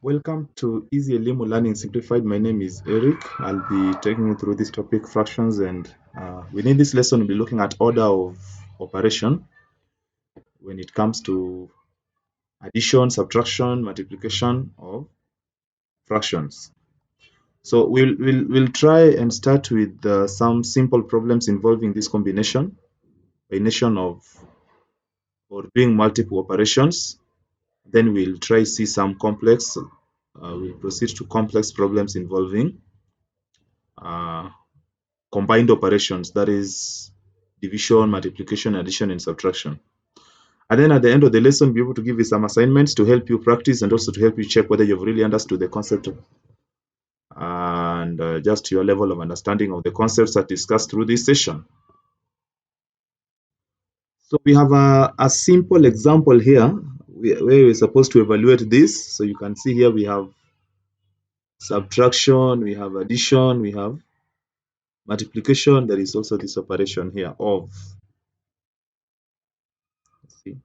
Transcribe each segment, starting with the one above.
Welcome to Easy Elimu Learning Simplified. My name is Eric. I'll be taking you through this topic, fractions, and within this lesson, we'll be looking at order of operation when it comes to addition, subtraction, multiplication of fractions. So we'll try and start with some simple problems involving this combination of or doing multiple operations. Then we'll try see some complex. We'll proceed to complex problems involving uh, combined operations, that is division, multiplication, addition, and subtraction. And then at the end of the lesson, be able to give you some assignments to help you practice and also to help you check whether you've really understood the concept and just your level of understanding of the concepts that discussed through this session. So we have a simple example here where we're supposed to evaluate this. So you can see here we have subtraction, we have addition, we have multiplication. There is also this operation here of. Let's see.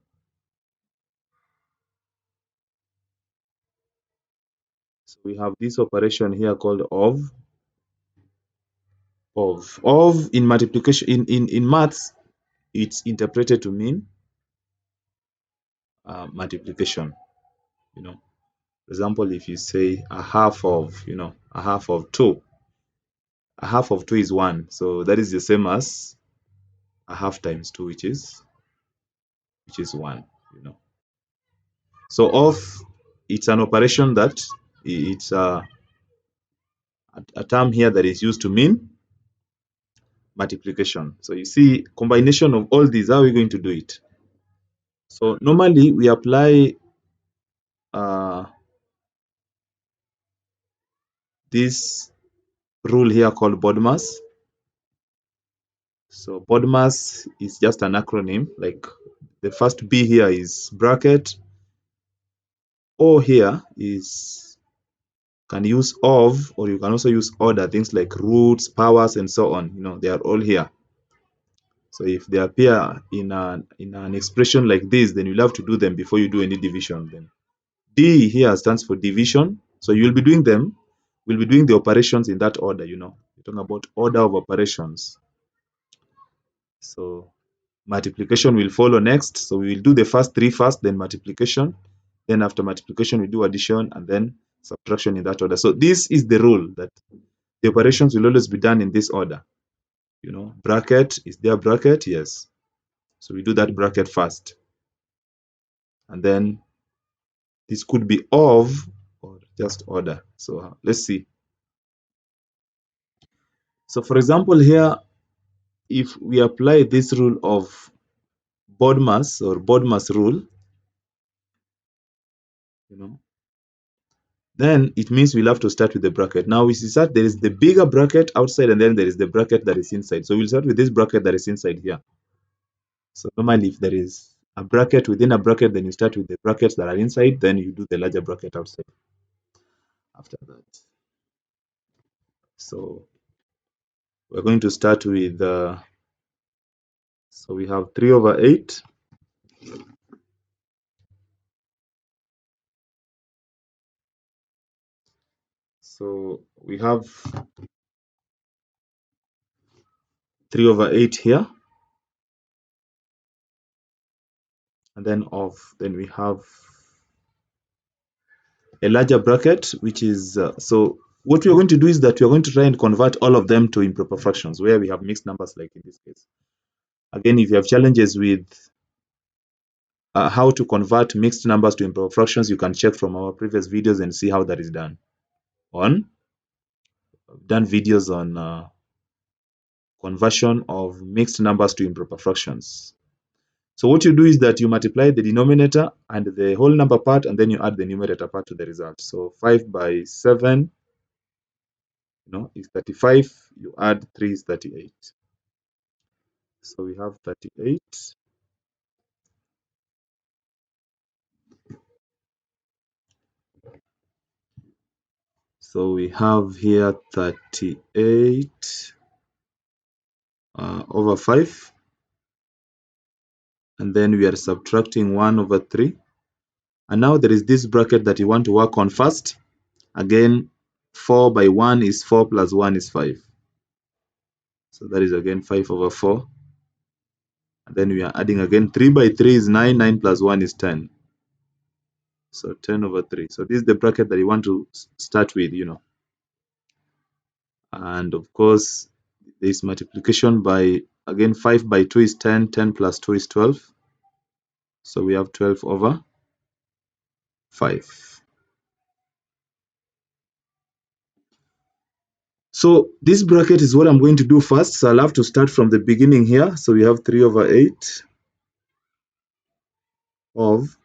So we have this operation here called of. Of in multiplication in maths, it's interpreted to mean multiplication. For example, if you say a half of, a half of two, a half of two is one. So that is the same as a half times two, which is one. So of, it's an operation that it's a term here that is used to mean multiplication. So you see, combination of all these, how are we going to do it? So normally we apply this rule here called BODMAS. So BODMAS is just an acronym, like the first B here is bracket, O here is can use of, or you can also use order, things like roots, powers, and so on. They are all here. So if they appear in an expression like this, then you'll have to do them before you do any division. Then D here stands for division. So you'll be doing them. We'll be doing the operations in that order. We're talking about order of operations. So multiplication will follow next. So we will do the first three first, then multiplication. Then after multiplication, we do addition and then subtraction in that order. So this is the rule that the operations will always be done in this order. Bracket, is there bracket? Yes. So we do that bracket first. And then this could be of or just order. So let's see. So for example here, if we apply this rule of BODMAS or BODMAS rule, then it means we'll have to start with the bracket. Now we see that there is the bigger bracket outside and then there is the bracket that is inside. So we'll start with this bracket that is inside here. So normally if there is a bracket within a bracket, then you start with the brackets that are inside, then you do the larger bracket outside after that. So we're going to start with, so we have 3/8. So we have 3/8 here. And then then we have a larger bracket, which is, so what we're going to do is that we're going to try and convert all of them to improper fractions where we have mixed numbers, like in this case. Again, if you have challenges with how to convert mixed numbers to improper fractions, you can check from our previous videos and see how that is done. I've done videos on conversion of mixed numbers to improper fractions. So what you do is that you multiply the denominator and the whole number part, and then you add the numerator part to the result. So 5/7 is 35, you add 3 is 38. So we have 38. So we have here 38 over 5. And then we are subtracting 1/3. And now there is this bracket that you want to work on first. Again, 4 by 1 is 4 plus 1 is 5. So that is again 5 over 4. And then we are adding again 3 by 3 is 9, 9 plus 1 is 10. So 10 over 3. So this is the bracket that you want to start with, And of course, there is multiplication by, again, 5 by 2 is 10, 10 plus 2 is 12. So we have 12 over 5. So this bracket is what I'm going to do first. So I'll have to start from the beginning here. So we have 3 over 8 of,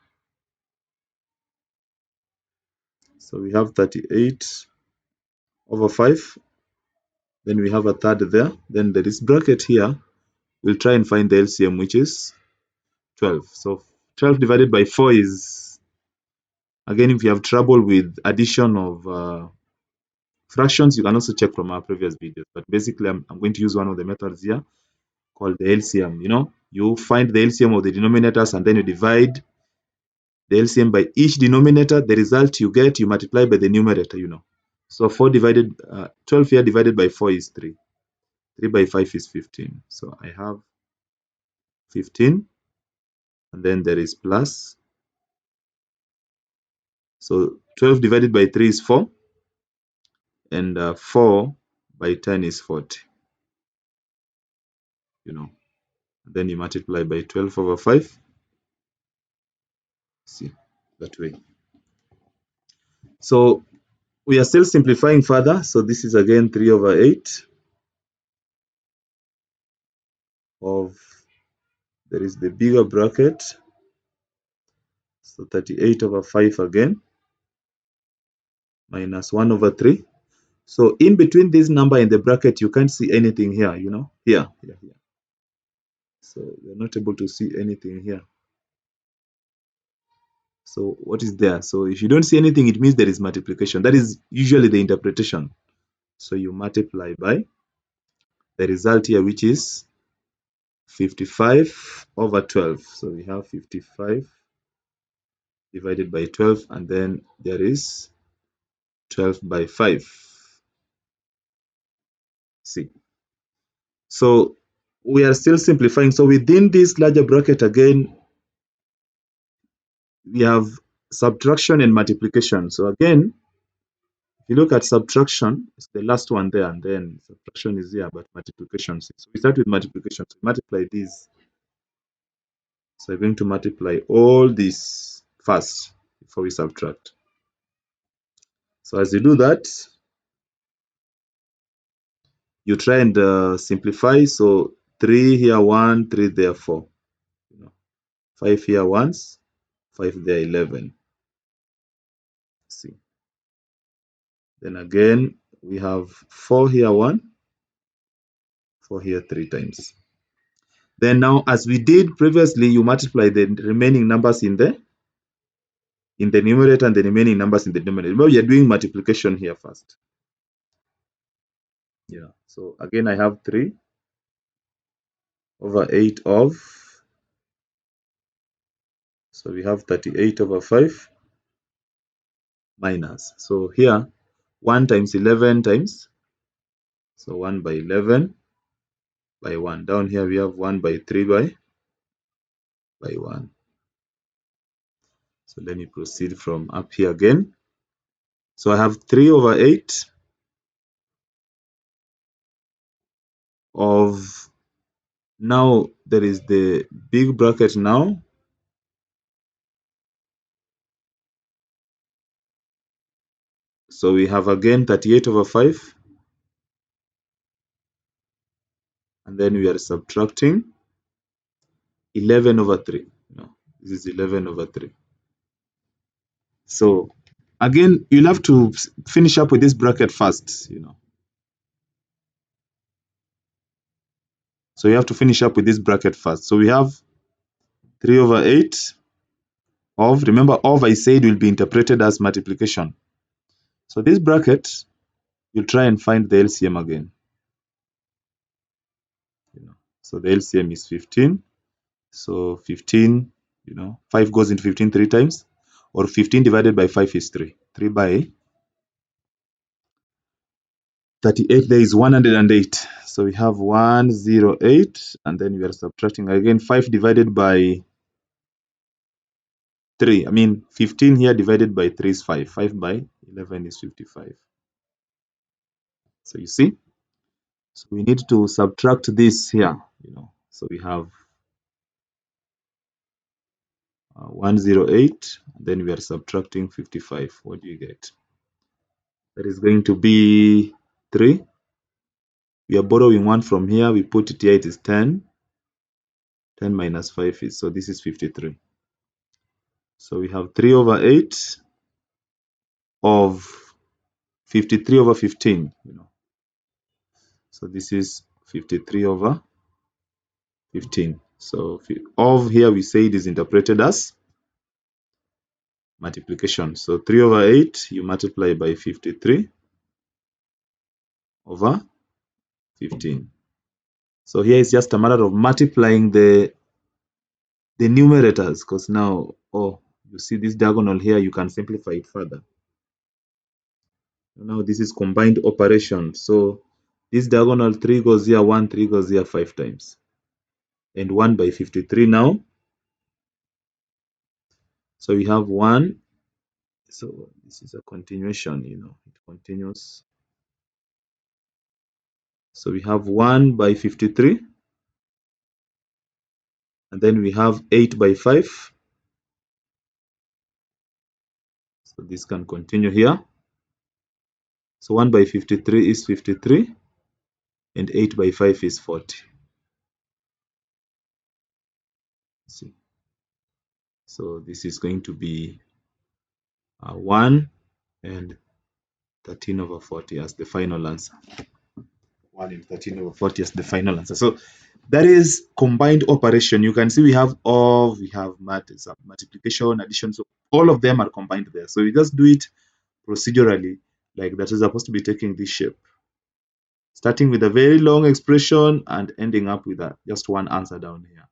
so we have 38 over 5. Then we have a third there. Then there is bracket here. We'll try and find the LCM, which is 12. So 12 divided by 4 is, again, if you have trouble with addition of fractions, you can also check from our previous videos. But basically, I'm going to use one of the methods here called the LCM. You find the LCM of the denominators and then you divide the LCM by each denominator. The result you get, you multiply by the numerator, So 12 here divided by 4 is 3. 3 by 5 is 15. So I have 15, and then there is plus. So 12 divided by 3 is 4, and 4 by 10 is 40. Then you multiply by 12 over 5. See, that way. So we are still simplifying further. So this is again 3 over 8 of, there is the bigger bracket. So 38 over 5 again, minus 1 over 3. So in between this number in the bracket, you can't see anything here, here. So you're not able to see anything here. So what is there? So if you don't see anything, it means there is multiplication. That is usually the interpretation. So you multiply by the result here, which is 55 over 12. So we have 55 divided by 12, and then there is 12 by 5. See. So we are still simplifying. So within this larger bracket again, we have subtraction and multiplication. So again, if you look at subtraction, it's the last one there, and then subtraction is here, but multiplication. So we start with multiplication. So multiply these. So we're going to multiply all these first before we subtract. So as you do that, you try and simplify. So 3 here, 1, 3 there, 4. 5 here once, 5 there, 11. See. Then again, we have 4 here, 1, 4 here 3 times. Then now, as we did previously, you multiply the remaining numbers in the numerator and the remaining numbers in the denominator. Remember, you're doing multiplication here first. Yeah. So again, I have 3 over 8 of, so we have 38 over 5 minus. So here, 1 times 11 times, so 1 by 11 by 1. Down here, we have 1 by 3 by 1. So let me proceed from up here again. So I have 3 over 8 of, now there is the big bracket now. So we have again 38 over 5. And then we are subtracting 11 over 3. This is 11 over 3. So again, you'll have to finish up with this bracket first, So you have to finish up with this bracket first. So we have 3 over 8 of, remember, of I said will be interpreted as multiplication. So this bracket, you'll try and find the LCM again. So the LCM is 15. So 15, 5 goes into 15 3 times. or 15 divided by 5 is 3. 3 by 38, there is 108. So we have 108, and then we are subtracting again 5 divided by 3. I mean, 15 here divided by 3 is 5. 5 by 11 is 55. So you see, so we need to subtract this here, So we have 108, and then we are subtracting 55. What do you get? That is going to be 3. We are borrowing 1 from here. We put it here. It is 10. 10 minus 5 is, so this is 53. So we have 3 over 8 of 53 over 15. So this is 53 over 15. So of here we say it is interpreted as multiplication. So 3 over 8 you multiply by 53 over 15. So here it's just a matter of multiplying the numerators, because now, you see this diagonal here, you can simplify it further. Now this is combined operation. So this diagonal 3 goes here, 1, 3 goes here 5 times. And 1 by 53 now. So we have 1. So this is a continuation, it continues. So we have 1 by 53. And then we have 8 by 5. So this can continue here. So 1 by 53 is 53. And 8 by 5 is 40. See. So this is going to be 1 and 13 over 40 as the final answer. 1 and 13 over 40 as the final answer. So that is combined operation. You can see we have of, we have multiplication, addition. So all of them are combined there. So you just do it procedurally, like that is supposed to be taking this shape. Starting with a very long expression and ending up with just one answer down here.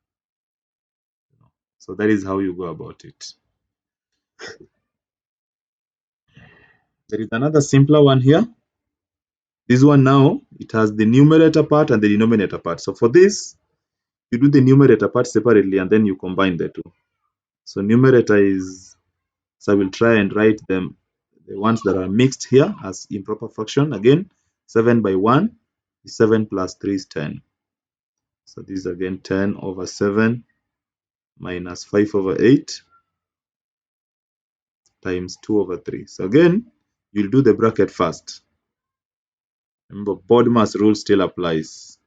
So that is how you go about it. There is another simpler one here. This one now, it has the numerator part and the denominator part. So for this, you do the numerator part separately and then you combine the two. So numerator is, so I will try and write them, the ones that are mixed here as improper fraction. Again, 7 by 1 is 7 plus 3 is 10. So this is again 10 over 7 minus 5 over 8 times 2 over 3. So again, you'll do the bracket first. Remember, BODMAS rule still applies.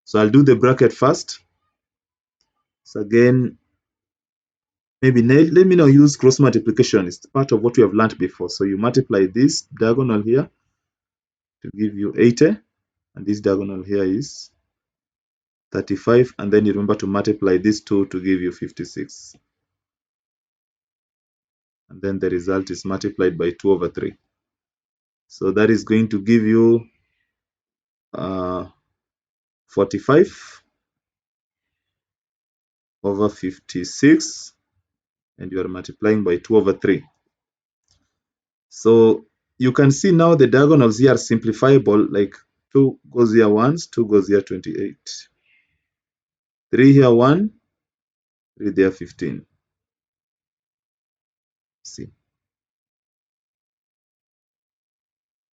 So I'll do the bracket first. So again, maybe let me now use cross multiplication. It's part of what we have learned before. So you multiply this diagonal here to give you 80, and this diagonal here is 35, and then you remember to multiply these two to give you 56. And then the result is multiplied by 2 over 3. So that is going to give you 45 over 56, and you are multiplying by 2 over 3. So you can see now the diagonals here are simplifiable, like 2 goes here once, 2 goes here 28. 3 here 1, 3 there 15. See.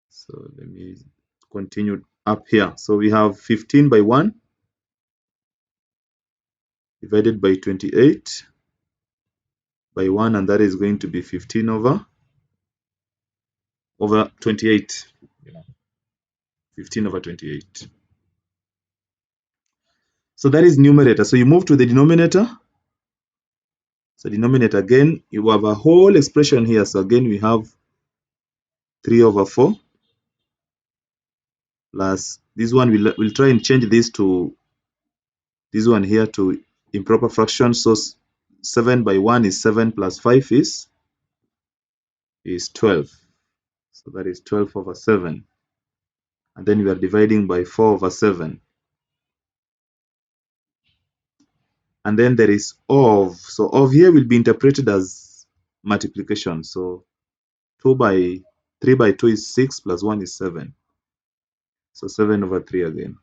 So let me continue up here. So we have 15 by 1 divided by 28 by 1, and that is going to be 15 over 28. 15 over 28. So that is numerator. So you move to the denominator. So denominator, again, you have a whole expression here. So again, we have 3 over 4 plus this one. We'll try and change this to this one here to improper fraction. So 7 by 1 is 7 plus 5 is 12. So that is 12 over 7. And then we are dividing by 4 over 7. and then there is of. So of here will be interpreted as multiplication. So 2 by 3 by 2 is 6 plus 1 is 7. So 7 over 3 again.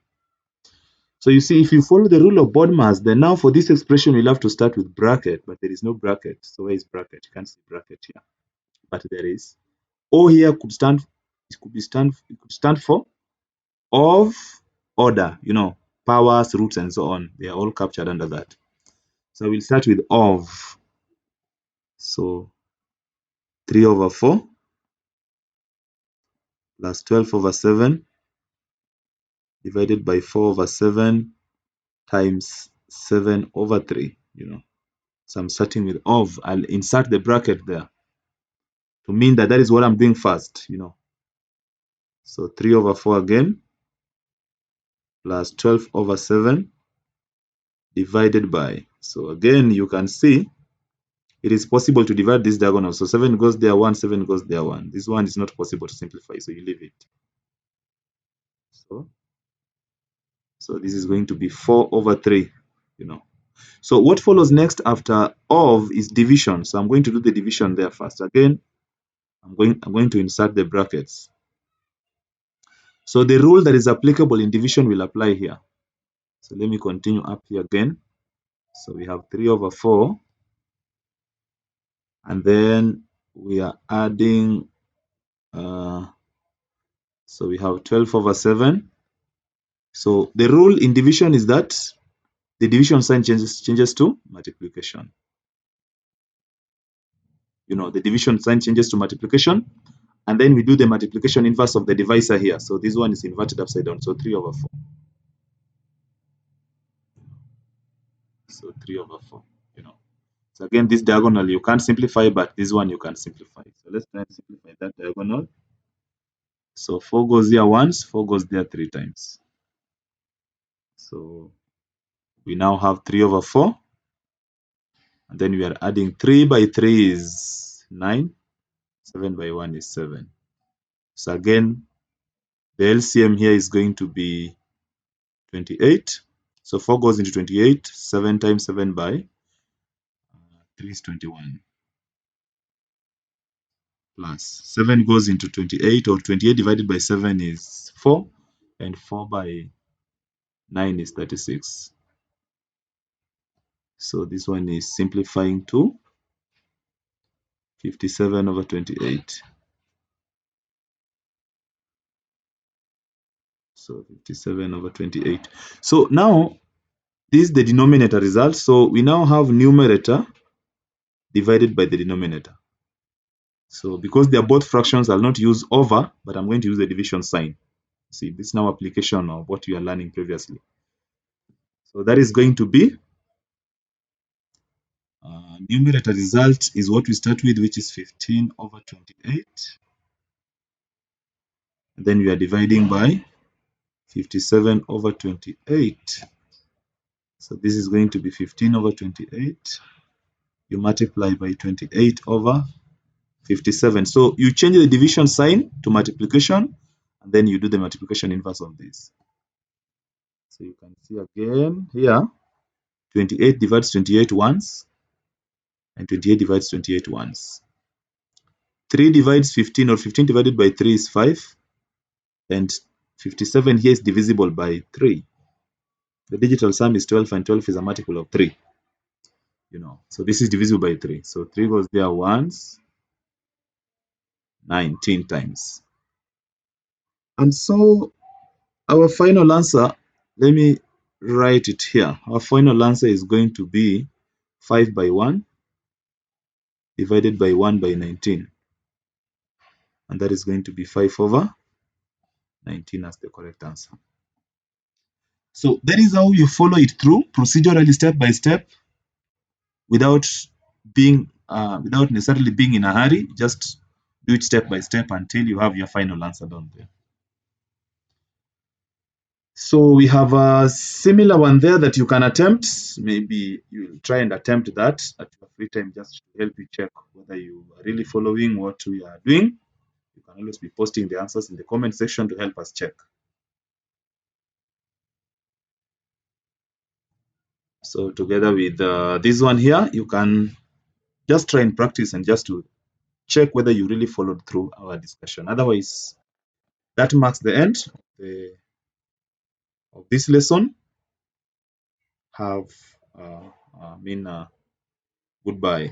So you see, if you follow the rule of BODMAS, then now for this expression, we'll have to start with bracket, but there is no bracket. So where is bracket? You can't see bracket here, but there is. O here it could stand for of order, powers, roots, and so on. They are all captured under that. So we'll start with of. So 3 over 4 plus 12 over 7 divided by 4 over 7 times 7 over 3, So I'm starting with of. I'll insert the bracket there to mean that is what I'm doing first, So 3 over 4 again plus 12 over 7 divided by. So again, you can see it is possible to divide this diagonal. So 7 goes there, 1, 7 goes there, 1. This one is not possible to simplify, so you leave it. So this is going to be 4 over 3, So what follows next after of is division. So I'm going to do the division there first. Again, I'm going to insert the brackets. So the rule that is applicable in division will apply here. So let me continue up here again. So we have 3 over 4. And then we are adding, so we have 12 over 7. So the rule in division is that the division sign changes to multiplication. The division sign changes to multiplication. And then we do the multiplication inverse of the divisor here. So this one is inverted upside down. So 3 over 4. So 3 over 4, So again, this diagonal you can't simplify, but this one you can simplify. So let's try and simplify that diagonal. So 4 goes here once, 4 goes there 3 times. So we now have 3 over 4. And then we are adding 3 by 3 is 9. 7 by 1 is 7. So again, the LCM here is going to be 28. So 4 goes into 28. 7 times 7 by 3 is 21. Plus 7 goes into 28, or 28 divided by 7 is 4. And 4 by 9 is 36. So this one is simplifying to 57 over 28. So 57 over 28. So now this is the denominator result. So we now have numerator divided by the denominator. So because they are both fractions, I'll not use over, but I'm going to use the division sign. See, this is now application of what you are learning previously. So that is going to be numerator result is what we start with, which is 15 over 28. And then we are dividing by 57 over 28. So this is going to be 15 over 28. You multiply by 28 over 57. So you change the division sign to multiplication, and then you do the multiplication inverse of this. So you can see again here, 28 divides 28 once, and 28 divides 28 once. 3 divides 15, or 15 divided by 3 is 5, and 57 here is divisible by 3. The digital sum is 12, and 12 is a multiple of 3. So this is divisible by 3. So 3 goes there once, 19 times. And so our final answer, let me write it here. Our final answer is going to be 5 by 1 divided by 1 by 19. And that is going to be 5 over 19 as the correct answer. So that is how you follow it through procedurally, step by step, without necessarily being in a hurry. Just do it step by step until you have your final answer down there. So we have a similar one there that you can attempt. Maybe you'll try and attempt that at your free time, just to help you check whether you are really following what we are doing. You can always be posting the answers in the comment section to help us check. So together with this one here, you can just try and practice and just to check whether you really followed through our discussion. Otherwise, that marks the end of this lesson. Have, I mean, goodbye.